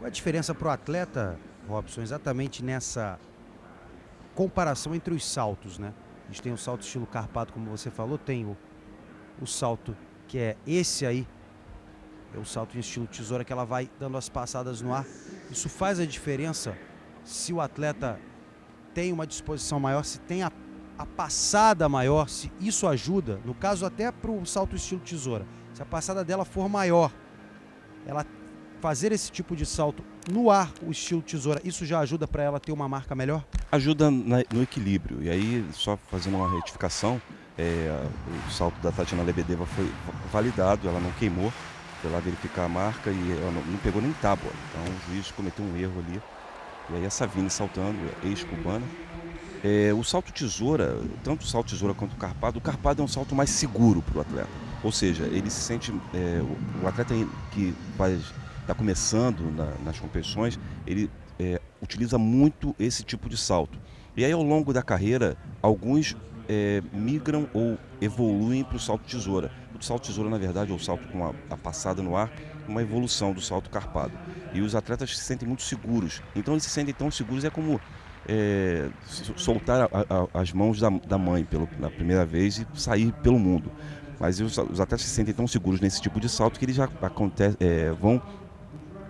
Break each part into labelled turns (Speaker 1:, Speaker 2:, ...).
Speaker 1: Qual a diferença para o atleta, Robson, exatamente nessa comparação entre os saltos, né? A gente tem o salto estilo carpado, como você falou, tem o salto que é esse aí, é o salto em estilo tesoura, que ela vai dando as passadas no ar. Isso faz a diferença se o atleta tem uma disposição maior, se tem a passada maior, se isso ajuda, no caso até para o salto estilo tesoura, se a passada dela for maior, ela fazer esse tipo de salto no ar, o estilo tesoura, isso já ajuda para ela ter uma marca melhor?
Speaker 2: Ajuda no equilíbrio. E aí, só fazendo uma retificação, o salto da Tatiana Lebedeva foi validado, ela não queimou, foi lá verificar a marca e ela não pegou nem tábua. Então o juiz cometeu um erro ali. E aí a Savine saltando, ex-cubana. O salto tesoura, tanto o salto tesoura quanto o carpado é um salto mais seguro para o atleta. Ou seja, ele se sente, o atleta que está começando nas competições, ele utiliza muito esse tipo de salto. E aí ao longo da carreira, alguns migram ou evoluem para o salto tesoura. O salto tesoura, na verdade, é o salto com a passada no ar, uma evolução do salto carpado. E os atletas se sentem muito seguros. Então eles se sentem tão seguros, é como soltar as mãos da mãe na primeira vez e sair pelo mundo. Mas os atletas se sentem tão seguros nesse tipo de salto que eles já vão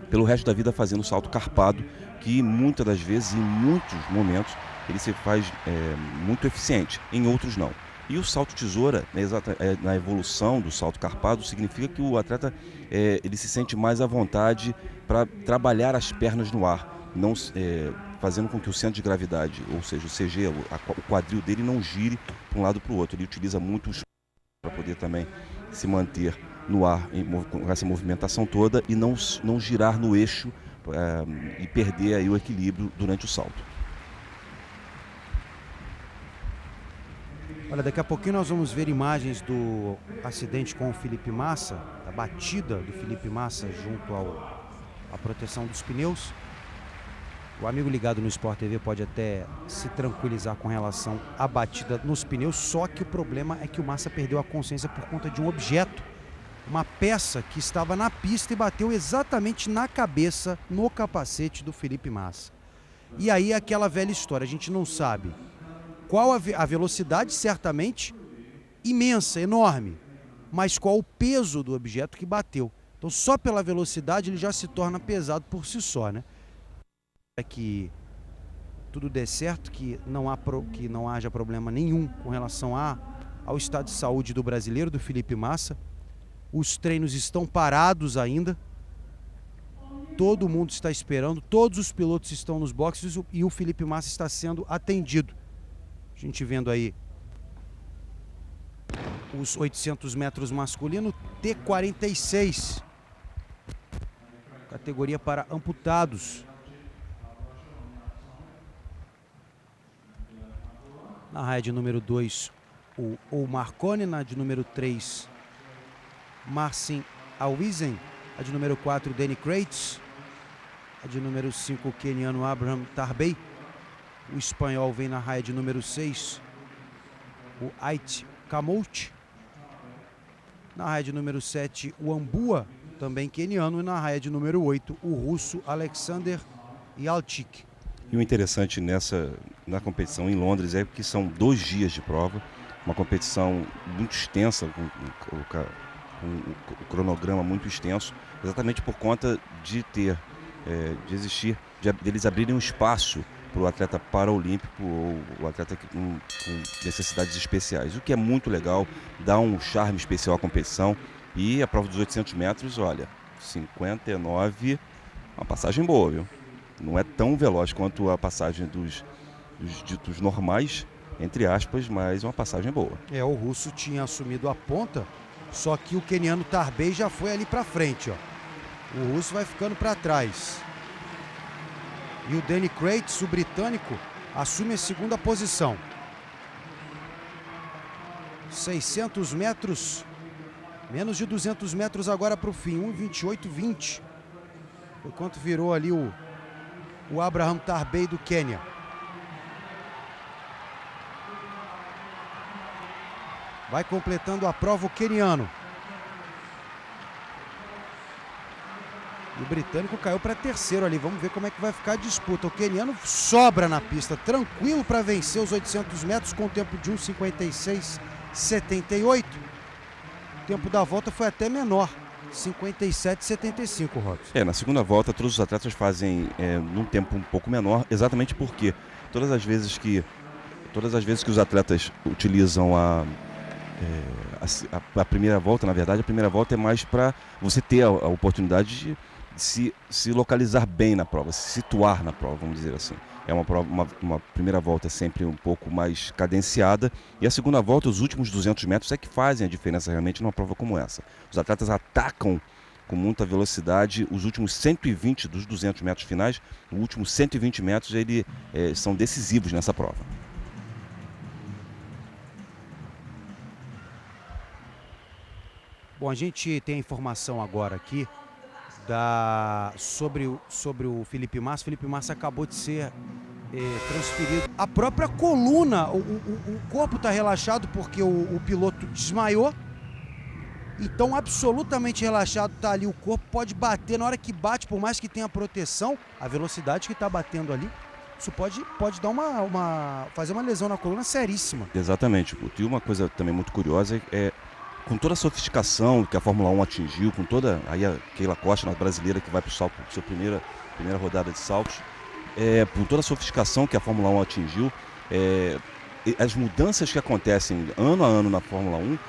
Speaker 2: pelo resto da vida fazendo salto carpado, que muitas das vezes, em muitos momentos, ele se faz muito eficiente, em outros não. E o salto tesoura, na evolução do salto carpado, significa que o atleta ele se sente mais à vontade para trabalhar as pernas no ar, não fazendo com que o centro de gravidade, ou seja, o CG, o quadril dele não gire para um lado para o outro. Ele utiliza muito os para poder também se manter no ar com essa movimentação toda e não girar no eixo e perder aí o equilíbrio durante o salto.
Speaker 1: Olha, daqui a pouquinho nós vamos ver imagens do acidente com o Felipe Massa, da batida do Felipe Massa junto à proteção dos pneus. O amigo ligado no Sport TV pode até se tranquilizar com relação à batida nos pneus, só que o problema é que o Massa perdeu a consciência por conta de um objeto, uma peça que estava na pista e bateu exatamente na cabeça, no capacete do Felipe Massa. E aí é aquela velha história, a gente não sabe qual a velocidade, certamente imensa, enorme, mas qual o peso do objeto que bateu. Então só pela velocidade ele já se torna pesado por si só, né? É que tudo dê certo, que não haja problema nenhum com relação ao estado de saúde do brasileiro, do Felipe Massa. Os treinos estão parados ainda. Todo mundo está esperando, todos os pilotos estão nos boxes e o Felipe Massa está sendo atendido. A gente vendo aí os 800 metros masculino, T46, categoria para amputados. Na raia de número 2, o Marconi, na de número 3, Marcin Awizen, a de número 4, Danny Krates, a de número 5, o queniano Abraham Tarbey, o espanhol vem na raia de número 6, o Ait Kamouch, na raia de número 7, o Ambua, também queniano, e na raia de número 8, o russo Alexander Yalchik.
Speaker 2: E o interessante na competição em Londres é que são 2 dias de prova, uma competição muito extensa, com o cronograma muito extenso, exatamente por conta de deles abrirem um espaço para o atleta paraolímpico ou o atleta com necessidades especiais, o que é muito legal, dá um charme especial à competição. E a prova dos 800 metros, olha, 59, uma passagem boa, viu? Não é tão veloz quanto a passagem dos ditos normais, entre aspas, mas uma passagem boa.
Speaker 1: O russo tinha assumido a ponta, só que o queniano Tarbey já foi ali para frente, ó. O russo vai ficando para trás. E o Danny Krates, o britânico, assume a segunda posição. 600 metros, menos de 200 metros agora para o fim, 1:28:20. Foi quanto virou ali o Abraham Tarbey do Quênia. Vai completando a prova o queniano. E o britânico caiu para terceiro ali. Vamos ver como é que vai ficar a disputa. O queniano sobra na pista, tranquilo para vencer os 800 metros com tempo de 1:56,78. O tempo da volta foi até menor, 57,75, Robson.
Speaker 2: Na segunda volta todos os atletas fazem num tempo um pouco menor, exatamente porque todas as vezes que os atletas utilizam a primeira volta, na verdade, a primeira volta é mais para você ter a oportunidade de se localizar bem na prova, se situar na prova, vamos dizer assim. É uma primeira volta sempre um pouco mais cadenciada, e a segunda volta, os últimos 200 metros, é que fazem a diferença realmente numa prova como essa. Os atletas atacam com muita velocidade os últimos 120 dos 200 metros finais, os últimos 120 metros são decisivos nessa prova.
Speaker 1: Bom, a gente tem a informação agora aqui sobre o Felipe Massa. O Felipe Massa acabou de ser transferido. A própria coluna, o corpo está relaxado porque o piloto desmaiou. Então, absolutamente relaxado está ali o corpo, pode bater. Na hora que bate, por mais que tenha proteção, a velocidade que está batendo ali, isso pode dar fazer uma lesão na coluna seríssima.
Speaker 2: Exatamente. E uma coisa também muito curiosa com toda a sofisticação que a Fórmula 1 atingiu, com toda aí a Keila Costa, a brasileira, que vai para o salto, sua primeira rodada de saltos, por toda a sofisticação que a Fórmula 1 atingiu, as mudanças que acontecem ano a ano na Fórmula 1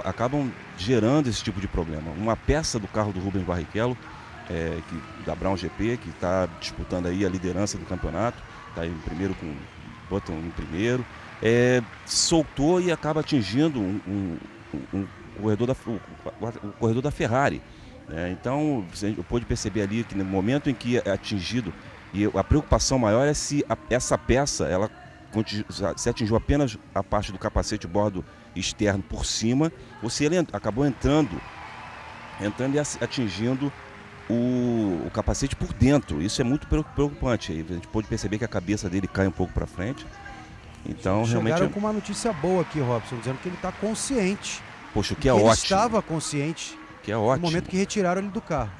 Speaker 2: acabam gerando esse tipo de problema. Uma peça do carro do Rubens Barrichello, da Brown GP, que está disputando aí a liderança do campeonato, está aí em primeiro com Button em primeiro, soltou e acaba atingindo o corredor da Ferrari. Então, você pôde perceber ali que no momento em que é atingido, e a preocupação maior é se essa peça, se atingiu apenas a parte do capacete bordo externo por cima, ou se ele acabou entrando e atingindo o capacete por dentro. Isso é muito preocupante. A gente pôde perceber que a cabeça dele cai um pouco para frente. Então,
Speaker 1: chegaram com uma notícia boa aqui, Robson, dizendo que ele está consciente.
Speaker 2: Poxa, o que é ótimo.
Speaker 1: Ele estava consciente
Speaker 2: que é ótimo.
Speaker 1: No momento que retiraram ele do carro.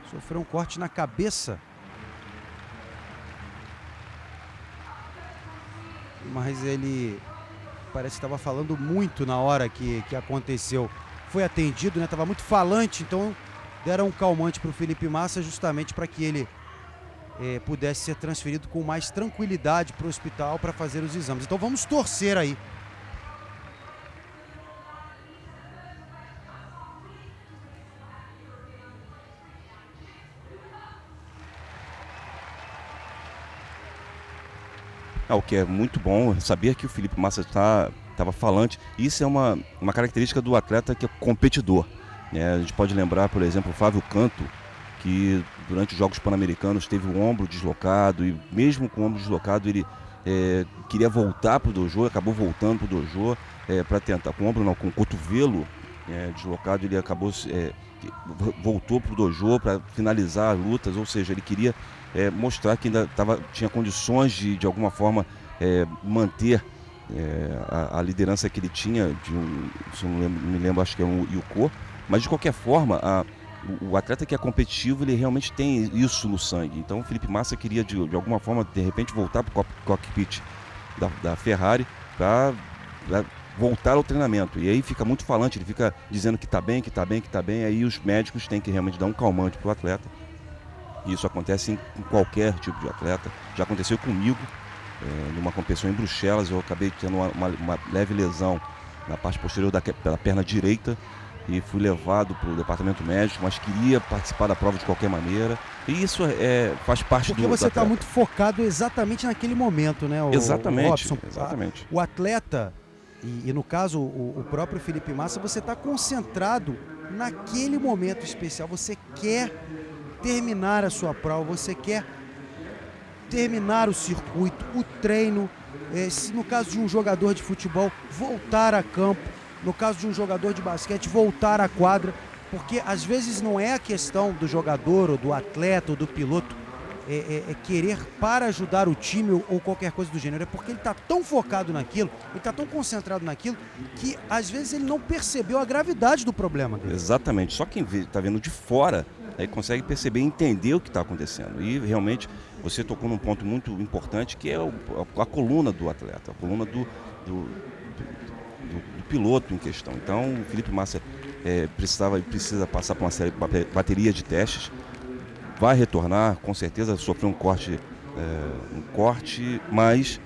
Speaker 1: Sofreu um corte na cabeça. Mas ele parece que estava falando muito na hora que aconteceu. Foi atendido, né? Estava muito falante, então deram um calmante para o Felipe Massa justamente para que ele pudesse ser transferido com mais tranquilidade para o hospital para fazer os exames. Então vamos torcer aí.
Speaker 2: O que é muito bom, saber que o Felipe Massa estava falante. Isso é uma característica do atleta que é competidor. A gente pode lembrar, por exemplo, o Flávio Canto, que durante os Jogos Pan-Americanos teve o ombro deslocado, e mesmo com o ombro deslocado ele queria voltar para o dojo, acabou voltando para o dojo para tentar, com o ombro não, com o cotovelo deslocado, ele voltou para o dojo para finalizar as lutas, ou seja, ele queria mostrar que ainda tinha condições de alguma forma manter a liderança que ele tinha, se eu não me lembro, acho que é um Yuko, mas de qualquer forma, o atleta que é competitivo, ele realmente tem isso no sangue. Então o Felipe Massa queria de alguma forma, de repente, voltar para o cockpit da Ferrari para voltar ao treinamento. E aí fica muito falante, ele fica dizendo que está bem, que está bem, que está bem, aí os médicos têm que realmente dar um calmante para o atleta. E isso acontece em qualquer tipo de atleta. Já aconteceu comigo, numa competição em Bruxelas, eu acabei tendo uma leve lesão na parte posterior da perna direita e fui levado para o departamento médico, mas queria participar da prova de qualquer maneira. E isso faz parte
Speaker 1: porque você está muito focado exatamente naquele momento, né?
Speaker 2: Exatamente,
Speaker 1: Robson,
Speaker 2: exatamente.
Speaker 1: O atleta, e no caso o próprio Felipe Massa, você está concentrado naquele momento especial. Você quer terminar a sua prova, você quer terminar o circuito, o treino, se no caso de um jogador de futebol, voltar a campo, no caso de um jogador de basquete, voltar à quadra, porque às vezes não é a questão do jogador ou do atleta ou do piloto querer para ajudar o time ou qualquer coisa do gênero, é porque ele está tão focado naquilo, ele está tão concentrado naquilo, que às vezes ele não percebeu a gravidade do problema dele.
Speaker 2: Exatamente, só quem está vendo de fora aí consegue perceber e entender o que está acontecendo. E realmente você tocou num ponto muito importante, que é a coluna do atleta, a coluna do piloto em questão. Então o Felipe Massa precisa passar por uma bateria de testes, vai retornar, com certeza sofreu um corte, mas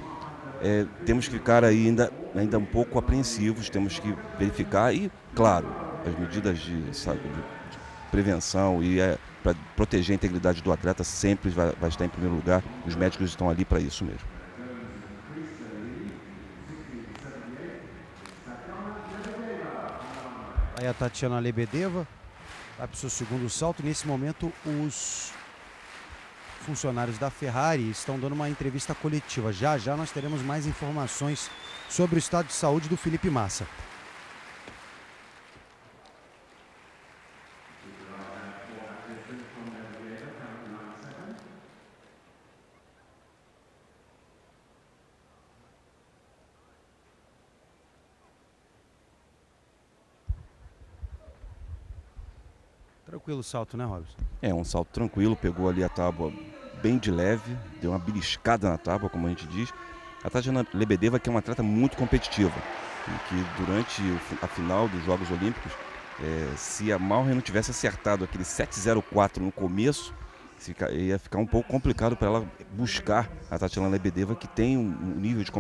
Speaker 2: temos que ficar ainda um pouco apreensivos, temos que verificar e, claro, as medidas de prevenção e para proteger a integridade do atleta sempre vai estar em primeiro lugar. Os médicos estão ali para isso mesmo.
Speaker 1: Aí a Tatiana Lebedeva vai para o seu segundo salto. Nesse momento, os funcionários da Ferrari estão dando uma entrevista coletiva. Já já nós teremos mais informações sobre o estado de saúde do Felipe Massa. Tranquilo o salto, né, Robson?
Speaker 2: É um salto tranquilo, pegou ali a tábua bem de leve, deu uma beliscada na tábua, como a gente diz. A Tatiana Lebedeva, que é uma atleta muito competitiva, e que durante a final dos Jogos Olímpicos, se a Malren não tivesse acertado aquele 7.04 no começo, ia ficar um pouco complicado para ela buscar a Tatiana Lebedeva, que tem um nível de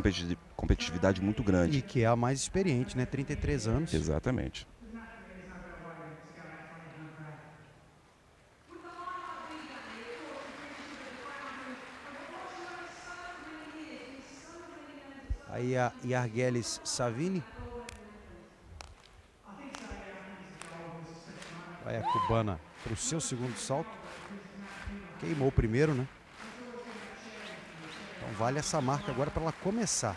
Speaker 2: competitividade muito grande.
Speaker 1: E que é a mais experiente, né? 33 anos.
Speaker 2: Exatamente.
Speaker 1: Aí a Yargelis Savini. Vai a cubana para o seu segundo salto. Queimou o primeiro, né? Então vale essa marca agora para ela começar.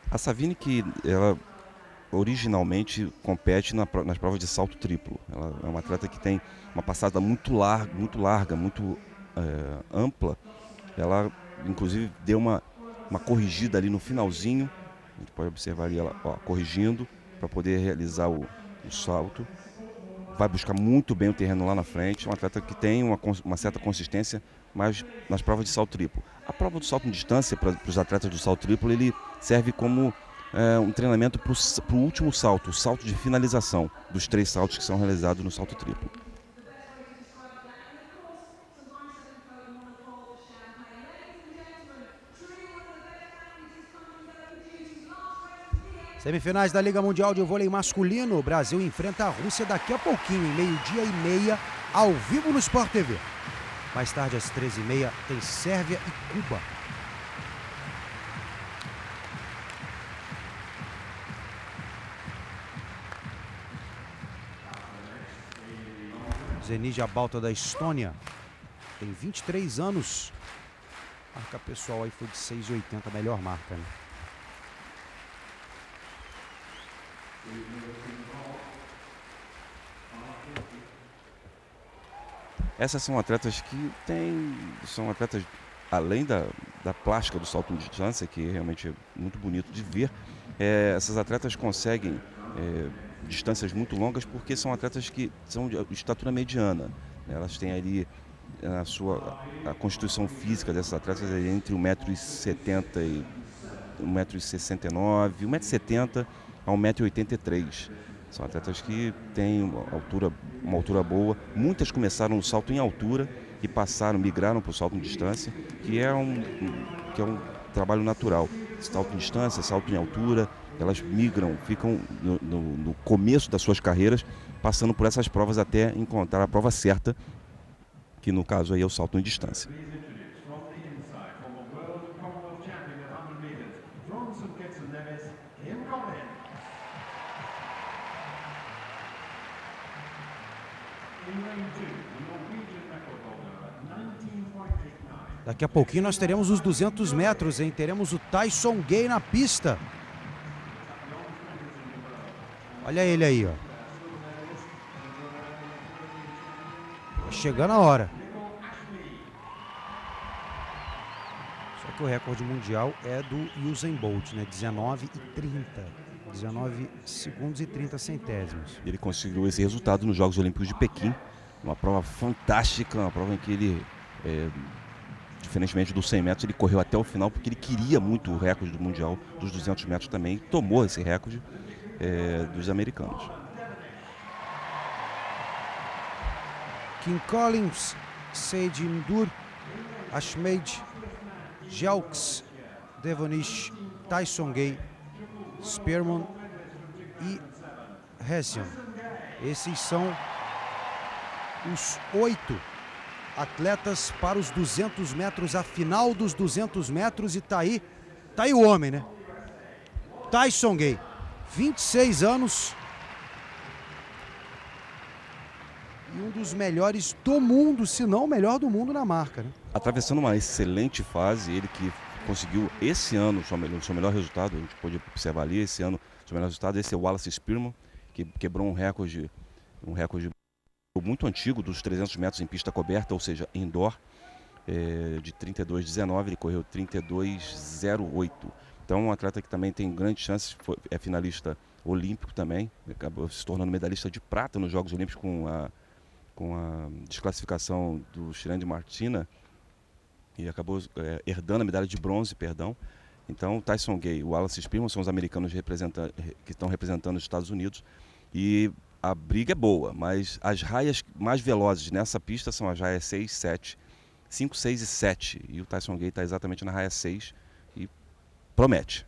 Speaker 2: A Savini, que ela originalmente compete nas provas de salto triplo. Ela é uma atleta que tem uma passada muito larga, muito ampla. Ela, inclusive, deu uma corrigida ali no finalzinho. A gente pode observar ali ela corrigindo para poder realizar o salto. Vai buscar muito bem o terreno lá na frente. É uma atleta que tem uma certa consistência, mas nas provas de salto triplo. A prova do salto em distância, para os atletas do salto triplo, ele serve como um treinamento para o último salto, o salto de finalização dos 3 saltos que são realizados no salto triplo.
Speaker 1: Semifinais da Liga Mundial de Vôlei Masculino. O Brasil enfrenta a Rússia daqui a pouquinho, em 12h30, ao vivo no Sport TV. Mais tarde, às 13h30, tem Sérvia e Cuba. Zenit Jabalta da Estônia. Tem 23 anos. Marca pessoal aí foi de 6,80, melhor marca, né?
Speaker 2: Essas são atletas que são atletas, além da plástica do salto de distância, que realmente é muito bonito de ver, essas atletas conseguem distâncias muito longas porque são atletas que são de estatura mediana. Elas têm ali a constituição física dessas atletas é entre 1,70 m e 1,69 m, 1,70 m a 1,83 m. São atletas que têm uma altura boa. Muitas começaram no salto em altura e migraram para o salto em distância, que é um trabalho natural. Salto em distância, salto em altura, elas migram, ficam no começo das suas carreiras, passando por essas provas até encontrar a prova certa, que no caso aí é o salto em distância.
Speaker 1: Daqui a pouquinho nós teremos os 200 metros, hein? Teremos o Tyson Gay na pista. Olha ele aí, ó. Tá chegando a hora. Só que o recorde mundial é do Usain Bolt, né? 19:30. 19 segundos e 30 centésimos.
Speaker 2: Ele conseguiu esse resultado nos Jogos Olímpicos de Pequim. Uma prova fantástica, uma prova em que ele, diferentemente dos 100 metros, ele correu até o final porque ele queria muito o recorde do Mundial dos 200 metros também. E tomou esse recorde dos americanos.
Speaker 1: Kim Collins, Sage Ndur, Ashmead, Jelks, Devonish, Tyson Gay, Spearman e Hessian. Esses são os 8 atletas para os 200 metros, a final dos 200 metros, e tá aí o homem, né? Tyson Gay, 26 anos e um dos melhores do mundo, se não o melhor do mundo na marca, né?
Speaker 2: Atravessando uma excelente fase, ele que conseguiu esse ano o seu melhor resultado, a gente pode observar ali esse ano, o seu melhor resultado, esse é o Wallace Spearman, que quebrou um recorde muito antigo dos 300 metros em pista coberta, ou seja, indoor, de 32,19, ele correu 32,08. Então, um atleta que também tem grandes chances, é finalista olímpico também, acabou se tornando medalhista de prata nos Jogos Olímpicos com a desclassificação do Shirande Martina, e acabou herdando a medalha de bronze, perdão. Então, Tyson Gay e o Wallace Spearman são os americanos que estão representando os Estados Unidos, e a briga é boa, mas as raias mais velozes nessa pista são as raias 6, 7, 5, 6 e 7, e o Tyson Gay está exatamente na raia 6 e promete.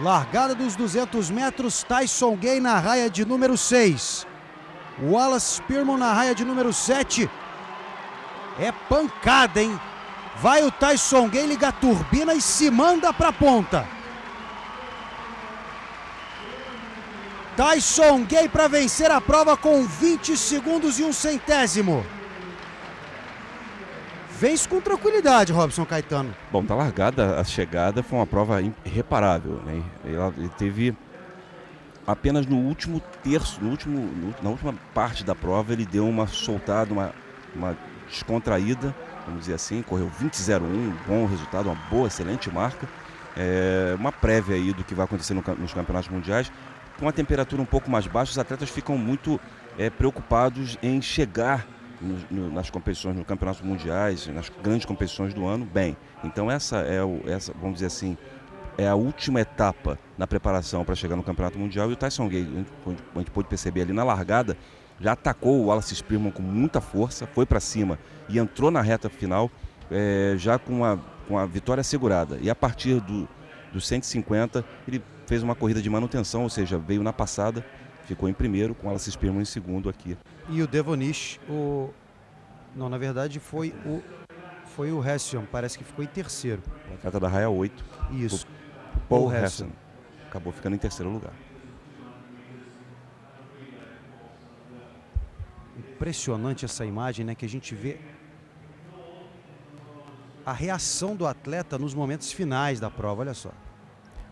Speaker 1: Largada dos 200 metros, Tyson Gay na raia de número 6. Wallace Spearman na raia de número 7. É pancada, hein? Vai o Tyson Gay ligar a turbina e se manda pra ponta. Tyson Gay para vencer a prova com 20 segundos e 1 centésimo. Vence com tranquilidade, Robson Caetano.
Speaker 2: Bom, tá largada a chegada, foi uma prova irreparável, né? Ele teve apenas no último terço, na última parte da prova, ele deu uma soltada, uma descontraída, vamos dizer assim, correu 20,01, bom resultado, uma boa, excelente marca. Uma prévia aí do que vai acontecer nos campeonatos mundiais. Com a temperatura um pouco mais baixa, os atletas ficam muito preocupados em chegar nas competições, nos campeonatos mundiais, nas grandes competições do ano, bem. Então essa, vamos dizer assim, é a última etapa na preparação para chegar no campeonato mundial. E o Tyson Gay, a gente pôde perceber ali na largada, já atacou o Wallace Spearman com muita força, foi para cima e entrou na reta final já com a vitória assegurada. E a partir dos 150, ele fez uma corrida de manutenção, ou seja, veio na passada, ficou em primeiro, com o Wallace Spearman em segundo aqui.
Speaker 1: E o Devonish, não, na verdade foi o Hessian, parece que ficou em terceiro.
Speaker 2: O atleta da raia 8.
Speaker 1: Isso.
Speaker 2: O Paul Hessian acabou ficando em terceiro lugar.
Speaker 1: Impressionante essa imagem, né, que a gente vê a reação do atleta nos momentos finais da prova, olha só.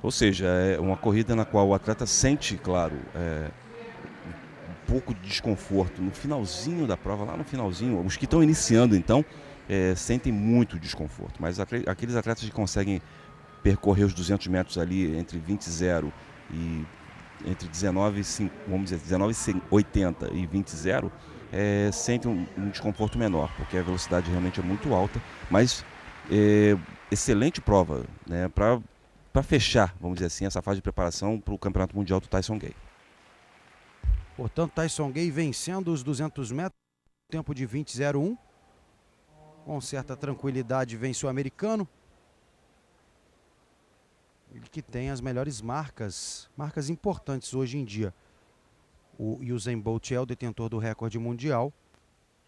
Speaker 2: Ou seja, é uma corrida na qual o atleta sente, claro, um pouco de desconforto no finalzinho da prova, lá no finalzinho. Os que estão iniciando, então, sentem muito desconforto. Mas aqueles atletas que conseguem percorrer os 200 metros ali entre 20,0 e entre 19,5, vamos dizer, 19,80 e 20,0, sentem um desconforto menor, porque a velocidade realmente é muito alta, mas excelente prova, né, para fechar, vamos dizer assim, essa fase de preparação para o Campeonato Mundial do Tyson Gay.
Speaker 1: Portanto, Tyson Gay vencendo os 200 metros, tempo de 20,01. Com certa tranquilidade vence o americano. Ele que tem as melhores marcas importantes hoje em dia. O Usain Bolt é o detentor do recorde mundial,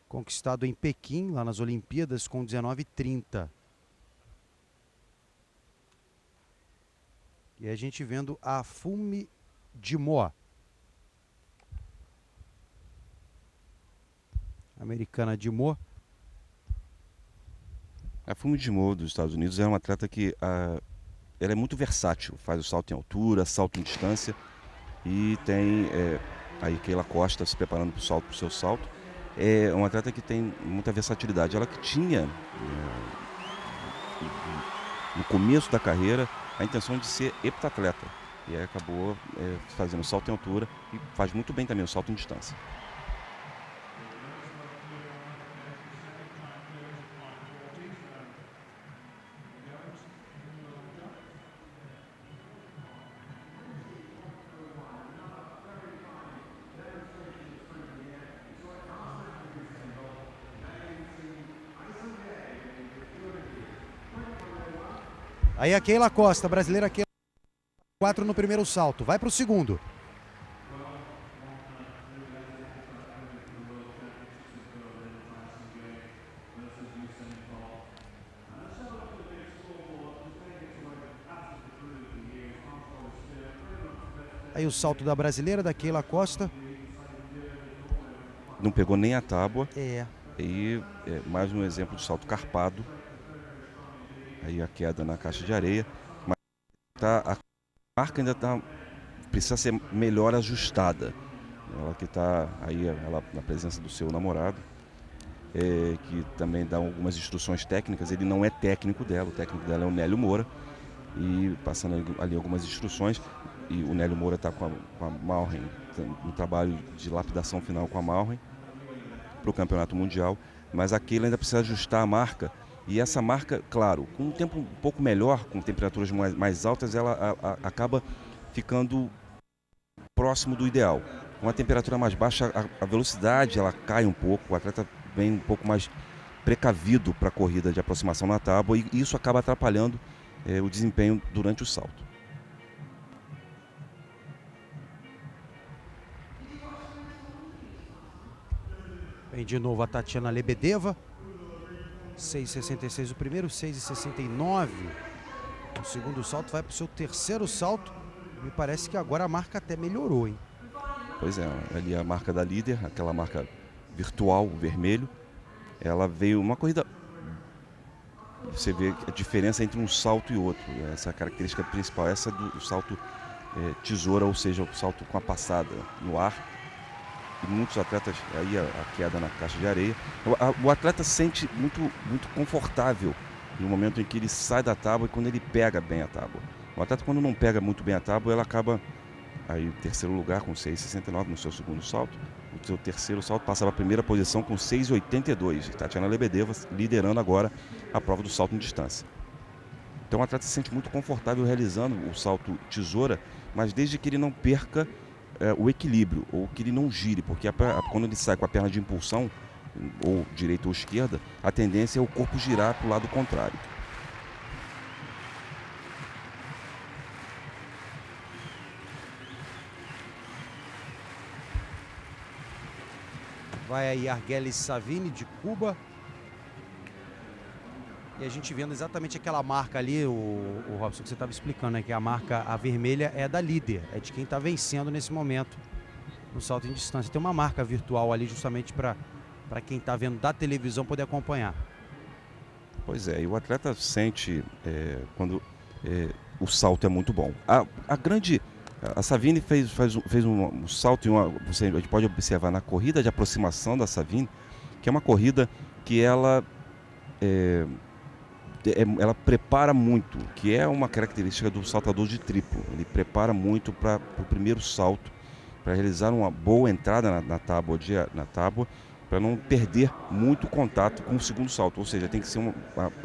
Speaker 1: conquistado em Pequim, lá nas Olimpíadas, com 19,30. E a gente vendo a Funmi Dimoa, americana Dimoa.
Speaker 2: A Funmi Dimoa dos Estados Unidos é uma atleta que ela é muito versátil, faz o salto em altura, salto em distância, e tem aí Keila Costa se preparando para o seu salto. É uma atleta que tem muita versatilidade. Ela que tinha no começo da carreira, a intenção de ser heptatleta. E aí acabou fazendo salto em altura e faz muito bem também o salto em distância.
Speaker 1: Aí a Keila Costa, brasileira Keila 4 no primeiro salto. Vai para o segundo. Aí o salto da brasileira, da Keila Costa.
Speaker 2: Não pegou nem a tábua.
Speaker 1: É.
Speaker 2: E mais um exemplo de salto carpado. Aí a queda na caixa de areia. Mas a marca ainda precisa ser melhor ajustada. Ela que está aí ela, na presença do seu namorado, que também dá algumas instruções técnicas. Ele não é técnico dela, o técnico dela é o Nélio Moura. E passando ali algumas instruções. E o Nélio Moura está com a Malren, no trabalho de lapidação final com a Malren para o Campeonato Mundial. Mas a Keila ainda precisa ajustar a marca. E essa marca, claro, com um tempo um pouco melhor, com temperaturas mais altas, ela acaba ficando próximo do ideal. Com a temperatura mais baixa, a velocidade ela cai um pouco, o atleta vem um pouco mais precavido para a corrida de aproximação na tábua e isso acaba atrapalhando o desempenho durante o salto.
Speaker 1: Vem de novo a Tatiana Lebedeva. 6,66 o primeiro, 6,69 o segundo salto. Vai para o seu terceiro salto. Me parece que agora a marca até melhorou, hein?
Speaker 2: Pois é, ali a marca da líder, aquela marca virtual, o vermelho. Ela veio uma corrida... Você vê a diferença entre um salto e outro. Essa é a característica principal, essa do salto tesoura, ou seja, o salto com a passada no ar. E muitos atletas, aí a queda na caixa de areia. O atleta se sente muito confortável no momento em que ele sai da tábua e quando ele pega bem a tábua. O atleta, quando não pega muito bem a tábua, ela acaba aí em terceiro lugar com 6,69 no seu segundo salto. O seu terceiro salto passa para a primeira posição com 6,82. Tatiana Lebedeva liderando agora a prova do salto em distância. Então o atleta se sente muito confortável realizando o salto tesoura, mas desde que ele não perca o equilíbrio, ou que ele não gire, porque quando ele sai com a perna de impulsão, ou direita ou esquerda, a tendência é o corpo girar para o lado contrário.
Speaker 1: Vai aí Argelis Savini, de Cuba. E a gente vendo exatamente aquela marca ali, o Robson, que você estava explicando, né? Que a marca, a vermelha, é da líder, é de quem está vencendo nesse momento no salto em distância. Tem uma marca virtual ali justamente para quem está vendo da televisão poder acompanhar.
Speaker 2: Pois é, e o atleta sente quando o salto é muito bom. A Savini fez um salto, a gente pode observar na corrida de aproximação da Savini, que é uma corrida que ela prepara muito, que é uma característica do saltador de triplo. Ele prepara muito para o primeiro salto, para realizar uma boa entrada na tábua, para não perder muito contato com o segundo salto. Ou seja, tem que ser uma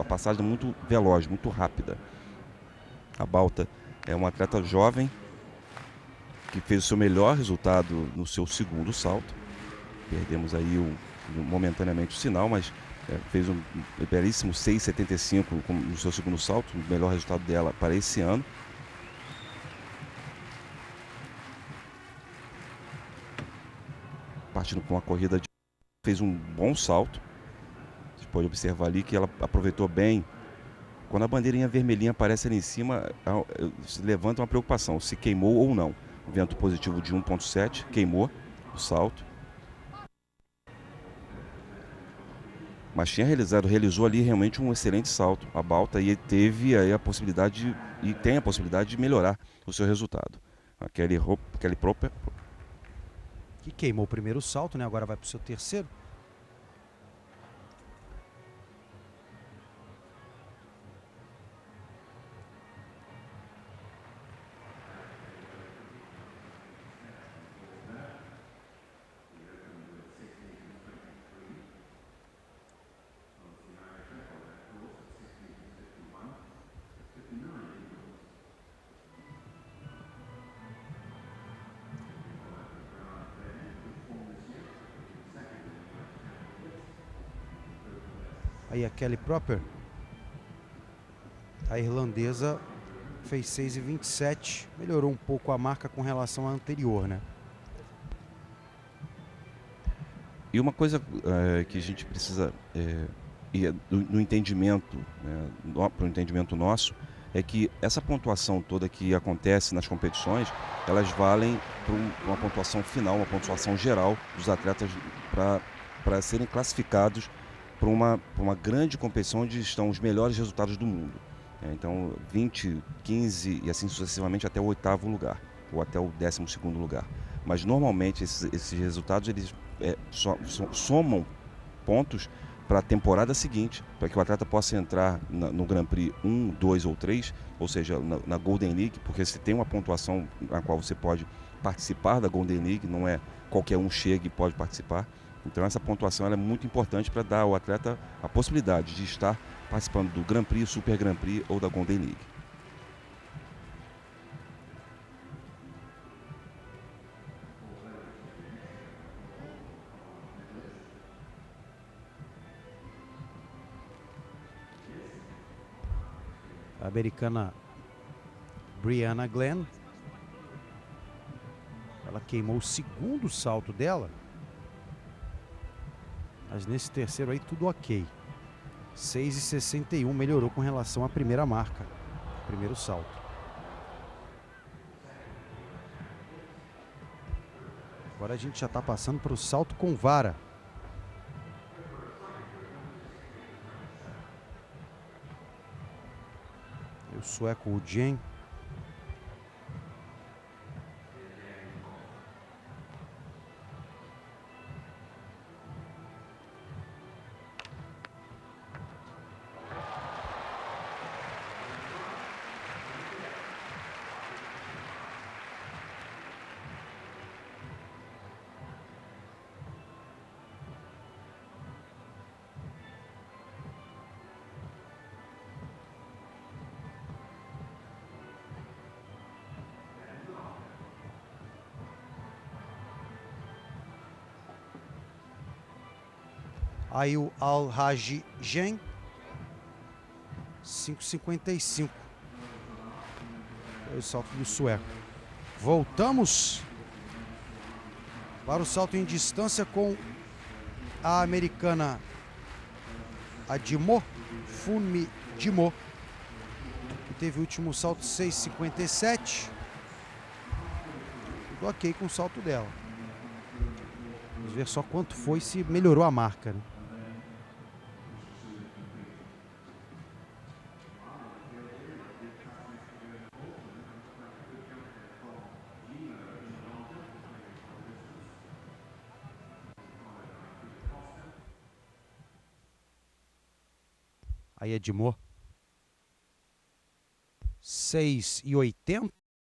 Speaker 2: passagem muito veloz, muito rápida. A Balta é uma atleta jovem que fez o seu melhor resultado no seu segundo salto. Perdemos aí momentaneamente o sinal, mas fez um belíssimo 6,75 no seu segundo salto, o melhor resultado dela para esse ano. Partindo com a corrida, fez um bom salto. Você pode observar ali que ela aproveitou bem. Quando a bandeirinha vermelhinha aparece ali em cima, se levanta uma preocupação, se queimou ou não. Vento positivo de 1,7, queimou o salto. Mas realizou ali realmente um excelente salto, a Balta, e teve aí a possibilidade, e tem a possibilidade de melhorar o seu resultado. A Kelly Proper,
Speaker 1: que queimou o primeiro salto, né? Agora vai para o seu terceiro. Aí a Kelly Proper, a irlandesa, fez 6,27, melhorou um pouco a marca com relação à anterior, né?
Speaker 2: E uma coisa que a gente precisa no entendimento, né, para o entendimento nosso, é que essa pontuação toda que acontece nas competições, elas valem para uma pontuação final, uma pontuação geral dos atletas para serem classificados para uma grande competição onde estão os melhores resultados do mundo. Então, 20, 15 e assim sucessivamente até o 8º lugar, ou até o 12º lugar. Mas normalmente esses resultados eles somam pontos para a temporada seguinte, para que o atleta possa entrar no Grand Prix 1, 2 ou 3, ou seja, na Golden League, porque você tem uma pontuação na qual você pode participar da Golden League, não é qualquer um chega e pode participar. Então essa pontuação ela é muito importante para dar ao atleta a possibilidade de estar participando do Grand Prix, Super Grand Prix ou da Golden League.
Speaker 1: A americana Brianna Glenn, ela queimou o segundo salto dela, mas nesse terceiro aí tudo ok. 6,61, melhorou com relação à primeira marca, primeiro salto. Agora a gente já está passando para o salto com vara. O sueco, o Jen. Aí o Al-Haji Jen, 5,55. Foi o salto do sueco. Voltamos para o salto em distância com a americana Adimo, Funmi Dimo, que teve o último salto 6,57. Tudo ok com o salto dela. Vamos ver só quanto foi, se melhorou a marca, né? Aí Edmor, 6,80.